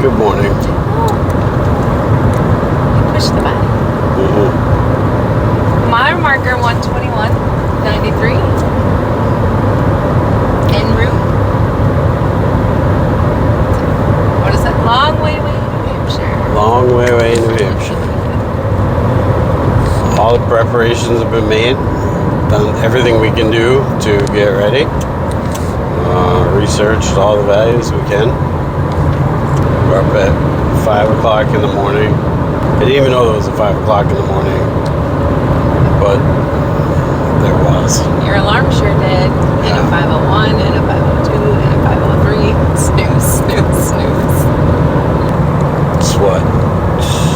Good morning. Push the button. Mile marker 121.93. En route. What is that? LongWayAway, New Hampshire. LongWayAway, New Hampshire. All the preparations have been made. Done everything we can do to get ready. Researched all the values we can. We're up at 5 o'clock in the morning. I didn't even know there was a 5 o'clock in the morning, but there was. Your alarm sure did. And a 501, and a 502, and a 503. Snooze, snooze, snooze. It's what?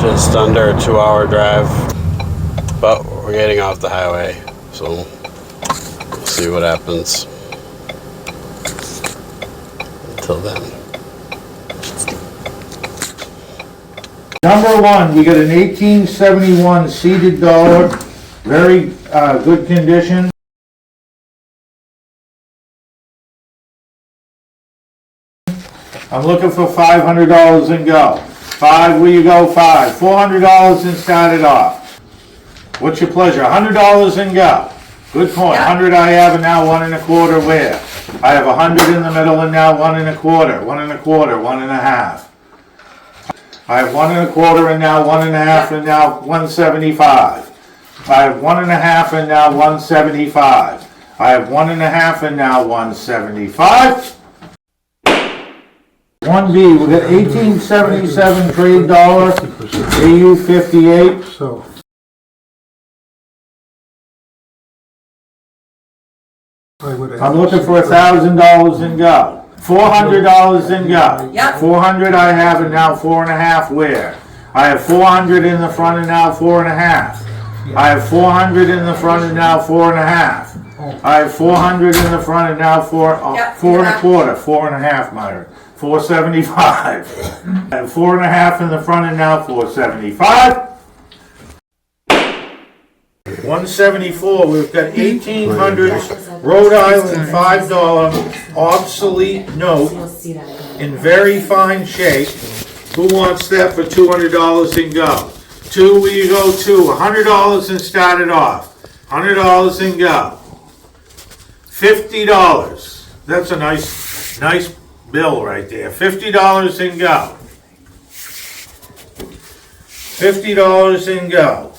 Just under a 2-hour drive. But we're getting off the highway, so we'll see what happens. Until then. Number one, we got an 1871 seated dollar, very good condition. I'm looking for $500 and go. Five, where you go, five. $400 and start it off. What's your pleasure? $100 and go. Good point. 100 I have and now 1 1/4 where? I have 100 in the middle and now 1 1/4, 1 1/4, 1 1/2. I have 1 1/4 and now 1 1/2 and now 175. I have 1 1/2 and now 175. I have 1 1/2 and now 175. 1B, we got 1877 trade dollar, AU 58. So, I'm looking for $1,000 and go. $400 and go. Yep. 400 I have and now 4 1/2 where? I have 400 in the front and now 4 1/2. I have 400 in the front and now 4 1/2. I have 400 in the front and now 4 1/4, 4 1/2, Myra. 475. I have 4 1/2 in the front and now 475. 174, we've got 1800 Rhode Island $5 obsolete note in very fine shape. Who wants that for $200 and go? Two, where you go, two. $100 and start it off. $100 and go. $50. That's a nice bill right there. $50 and go. $50 and go.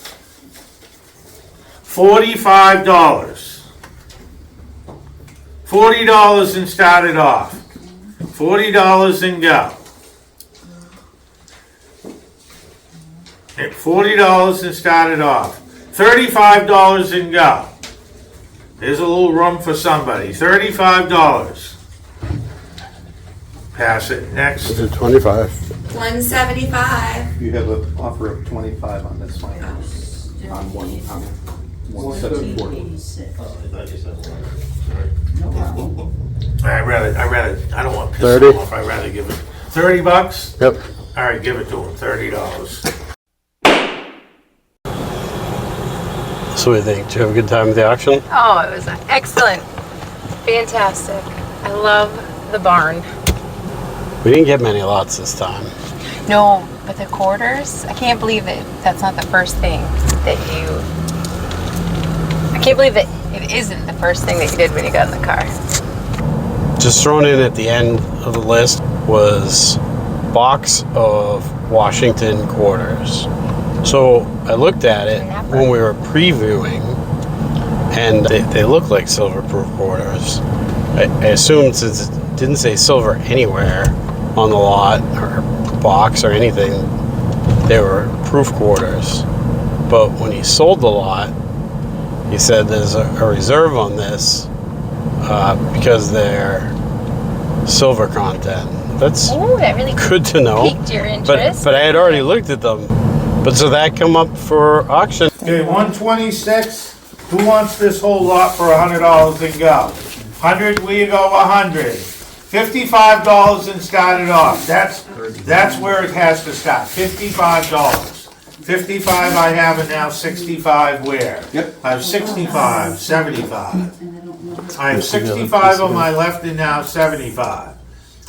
$45. $40 and start it off. $40 and go. $40 and start it off. $35 and go. There's a little room for somebody. $35. Pass it. Next. 25. 175. You have an offer of 25 on this one. On one 174. I don't want to piss 30? him off. I'd rather give it $30. Yep. All right, give it to him. $30. So what do you think? Did you have a good time at the auction? Oh, it was excellent. Fantastic. I love the barn. We didn't get many lots this time. No, but the quarters, I can't believe it. That's not the first thing that you... I can't believe that it isn't the first thing that you did when you got in the car. Just thrown in at the end of the list was box of Washington quarters. So I looked at it when we were previewing, and they look like silver-proof quarters. I assumed since it didn't say silver anywhere on the lot or box or anything, they were proof quarters. But when he sold the lot, he said there's a reserve on this because they're silver content. That's Ooh, that really good to know. piqued your interest. But I had already looked at them. But so that come up for auction. Okay, 126. Who wants this whole lot for $100 and go? 100, where you go, 100. $55 and start it off. That's where it has to stop. $55. 55 I have and now 65 where? Yep. I have 65, 75. I have 65 on my left and now 75.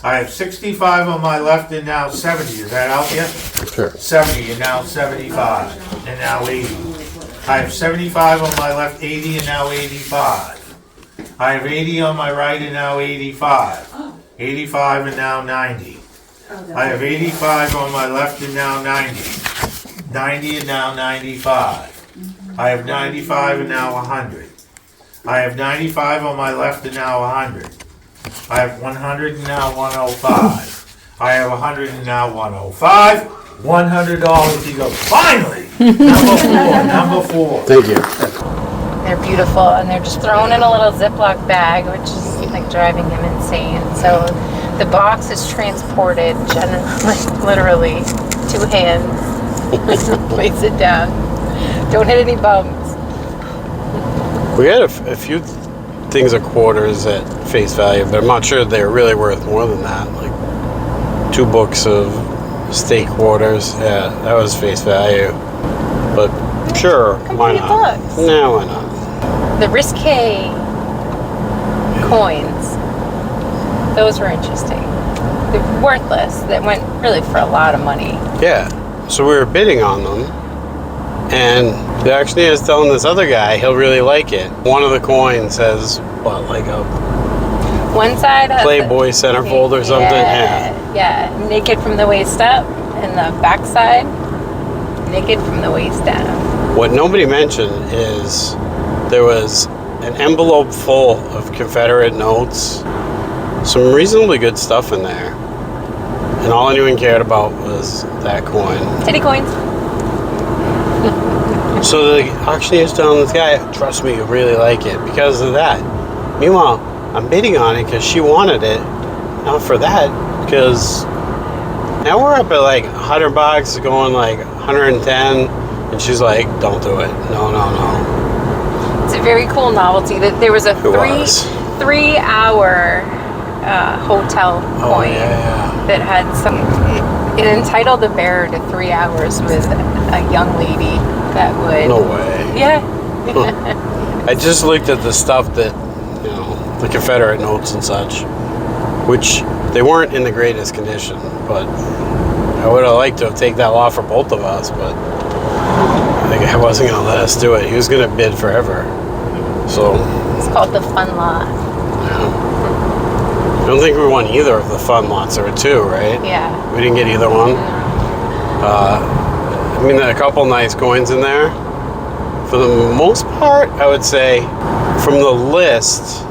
I have 65 on my left and now 70. Is that out yet? Sure. 70 and now 75 and now 80. I have 75 on my left, 80 and now 85. I have 80 on my right and now 85. 85 and now 90. I have 85 on my left and now 90. 90 and now 95. I have 95 and now 100. I have 95 on my left and now 100. I have 100 and now 105. I have 100 and now 105. $100. He goes, finally! Number four. Thank you. They're beautiful, and they're just thrown in a little Ziploc bag, which is like driving him insane. So the box is transported, literally, 2 hands. Place it down. Don't hit any bumps. We had a few things of quarters at face value, but I'm not sure they're really worth more than that. Like 2 books of state quarters. Yeah, that was face value. But sure, why not? Books. No, why not? The risque coins, those were interesting. They're worthless. That went really for a lot of money. Yeah. So we were bidding on them, and the auctioneer is telling this other guy he'll really like it. One of the coins has, what, like a One side has Playboy centerfold or something? Yeah. Yeah, naked from the waist up, and the back side, naked from the waist down. What nobody mentioned is there was an envelope full of Confederate notes, some reasonably good stuff in there. And all anyone cared about was that coin. Titty coins. So the auctioneer's telling this guy, trust me, you'll really like it because of that. Meanwhile, I'm bidding on it because she wanted it. Not for that, because now we're up at like $100, going like 110, and she's like, don't do it. No. It's a very cool novelty. That there was a It was. 3-hour hotel coin that had some. It entitled the bearer to 3 hours with a young lady that would. No way. Yeah. I just looked at the stuff that, the Confederate notes and such, which they weren't in the greatest condition, but I would have liked to have taken that law for both of us, but the guy wasn't going to let us do it. He was going to bid forever. So. It's called the fun lot. I don't think we won either of the fun lots. There were 2, right? Yeah. We didn't get either one. There are a couple nice coins in there. For the most part, I would say, from the list,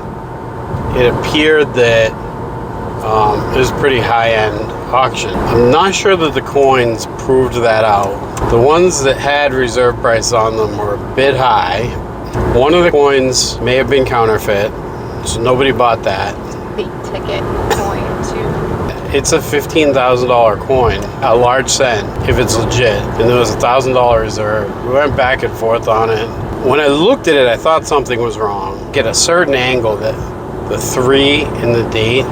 it appeared that it was a pretty high-end auction. I'm not sure that the coins proved that out. The ones that had reserve price on them were a bit high. One of the coins may have been counterfeit, so nobody bought that. Big ticket coin too. It's a $15,000 coin, a large cent, if it's legit. And there was $1,000 reserve. We went back and forth on it. When I looked at it, I thought something was wrong. Get a certain angle that the 3 and the date,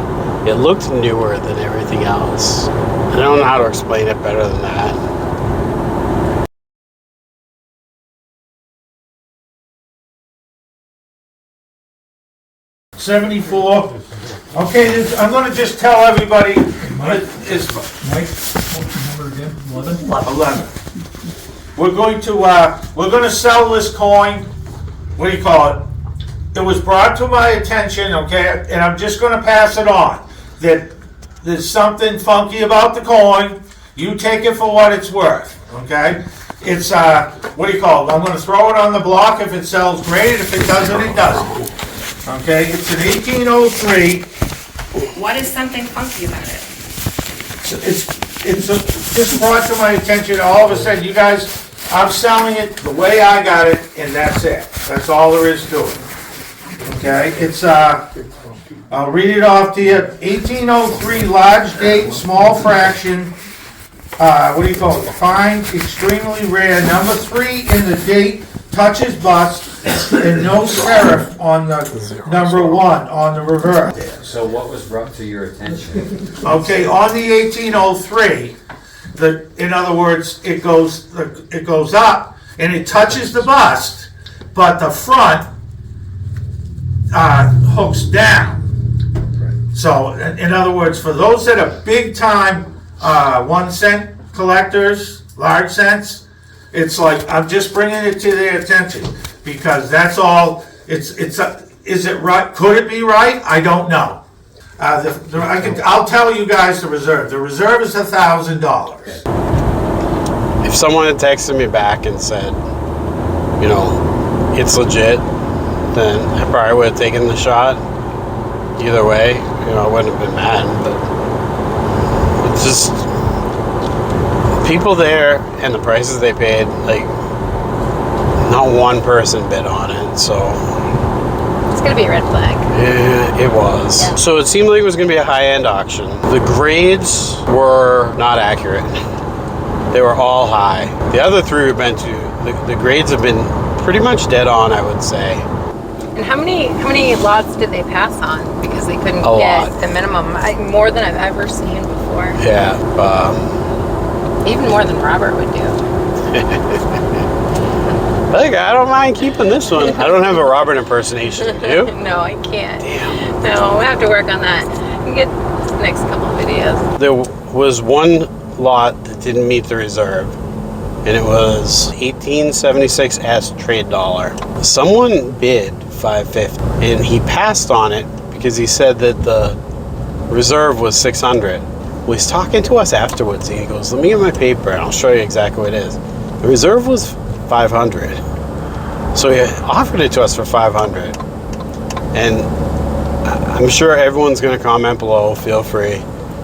it looked newer than everything else. I don't know how to explain it better than that. $74. Okay, I'm going to just tell everybody it's Mike, what's the number again? 11? 11. We're going to sell this coin. What do you call it? It was brought to my attention, okay, and I'm just going to pass it on. That there's something funky about the coin. You take it for what it's worth, okay? It's what do you call it? I'm going to throw it on the block. If it sells, great. If it doesn't, it doesn't. Okay, it's an 1803. What is something funky about it? It's just brought to my attention. All of a sudden, you guys, I'm selling it the way I got it, and that's it. That's all there is to it. Okay, it's I'll read it off to you. 1803, large date, small fraction. What do you call it? Fine, extremely rare. Number 3 in the date, touches bust, and no serif on the number 1 on the reverse. So what was brought to your attention? Okay, on the 1803, in other words, it goes up and it touches the bust, but the front hooks down. So, in other words, for those that are big time 1 cent collectors, large cents, it's like, I'm just bringing it to their attention, because that's all, is it right? Could it be right? I don't know. I'll tell you guys the reserve. The reserve is $1,000. If someone had texted me back and said, you know, it's legit, then I probably would have taken the shot. Either way, you know, I wouldn't have been mad, but it's just people there and the prices they paid, like, not one person bid on it, so It's gonna be a red flag. yeah, it was. Yeah. So it seemed like it was going to be a high-end auction. The grades were not accurate. They were all high. The other three we've been to, the grades have been pretty much dead on, I would say. And how many lots did they pass on because they couldn't A get lot. the minimum? More than I've ever seen before. Yeah, Even more than Robert would do. like, I don't mind keeping this one. I don't have a Robert impersonation, do you? No, I can't. Damn. No, we'll have to work on that. We get the next couple of videos. There was one lot that didn't meet the reserve, and it was 1876 S trade dollar. Someone bid $550, and he passed on it because he said that the reserve was $600. Well, he's talking to us afterwards, and he goes, "Let me get my paper, and I'll show you exactly what it is." The reserve was $500, so he offered it to us for $500, and I'm sure everyone's going to comment below. Feel free.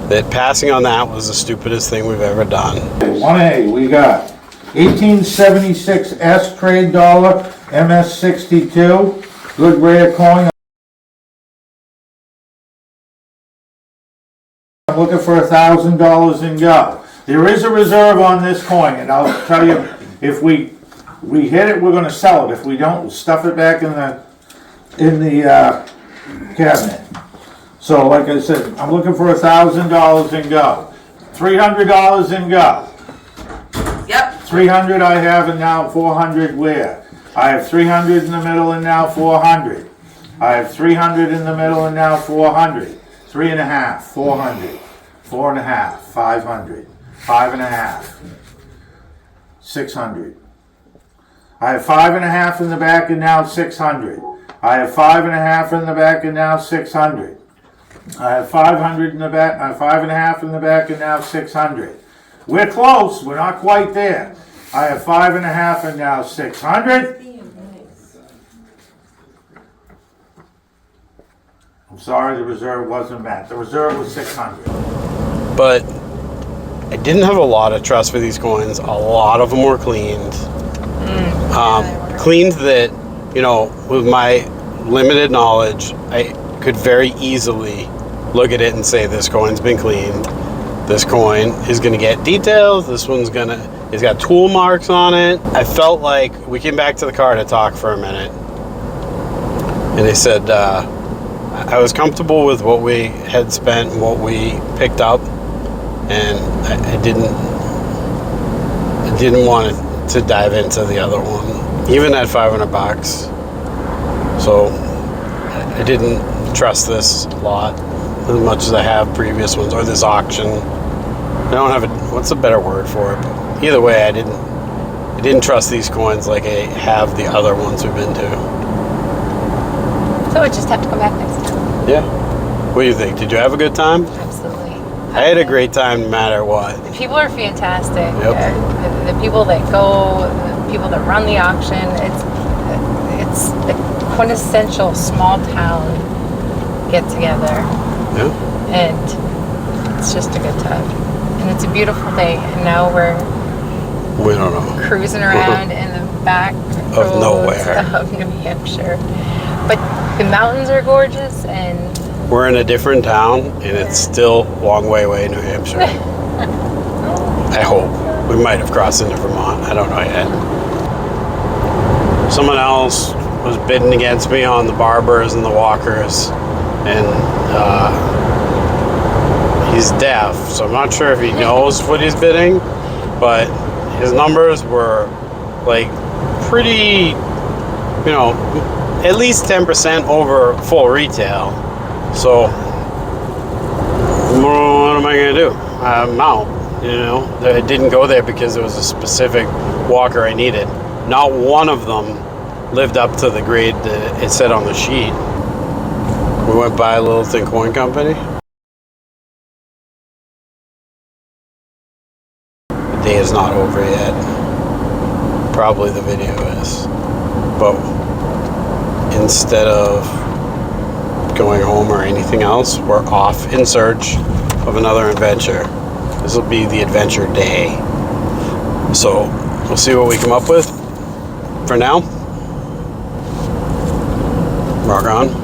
That passing on that was the stupidest thing we've ever done. 1A, we got 1876 S trade dollar, MS62, good rare coin. I'm looking for $1,000 in go. There is a reserve on this coin, and I'll tell you, if we hit it, we're gonna sell it. If we don't, we'll stuff it back in the cabinet. So, like I said, I'm looking for $1,000 in go. $300 in go. Yep. 300 I have, and now 400 where? I have 300 in the middle and now 400. I have 300 in the middle and now 400. 3.5, 400. 4.5, 500. 5.5, 600. I have 5.5 in the back and now 600. I have 5.5 in the back and now 600. I have 500 in the back, I have 5.5 in the back and now 600. We're close, we're not quite there. I have 5.5 and now 600. I'm sorry, the reserve wasn't met. The reserve was 600. But I didn't have a lot of trust for these coins. A lot of them were cleaned. Cleaned that, you know, with my limited knowledge, I could very easily look at it and say, this coin's been cleaned. This coin is going to get details. This one's it's got tool marks on it. I felt like we came back to the car to talk for a minute. And they said, I was comfortable with what we had spent and what we picked up. And I didn't want to dive into the other one, even at $500. So I didn't trust this lot as much as I have previous ones, or this auction. I don't have what's a better word for it, but either way, I didn't trust these coins like I have the other ones we've been to. So we just have to come back next time. Yeah. What do you think? Did you have a good time? Absolutely. I had a great time no matter what. The people are fantastic. Yep. The people that go, the people that run the auction, it's the quintessential small town get together. Yeah. And it's just a good time. And it's a beautiful day. And now We don't know. cruising around in the back Of roads nowhere. of New Hampshire. But the mountains are gorgeous, and We're in a different town, and it's still LongWayAway, New Hampshire. I hope. We might have crossed into Vermont. I don't know yet. Someone else was bidding against me on the barbers and the walkers, and he's deaf, so I'm not sure if he knows what he's bidding, but his numbers were like pretty, you know, at least 10% over full retail. So I gonna do? I'm out. You know, I didn't go there because there was a specific walker I needed. Not one of them lived up to the grade that it said on the sheet. We went by Littleton Coin Company. The day is not over yet. Probably the video is. But instead of going home or anything else, we're off in search of another adventure. This will be the adventure day. So we'll see what we come up with. For now, rock on.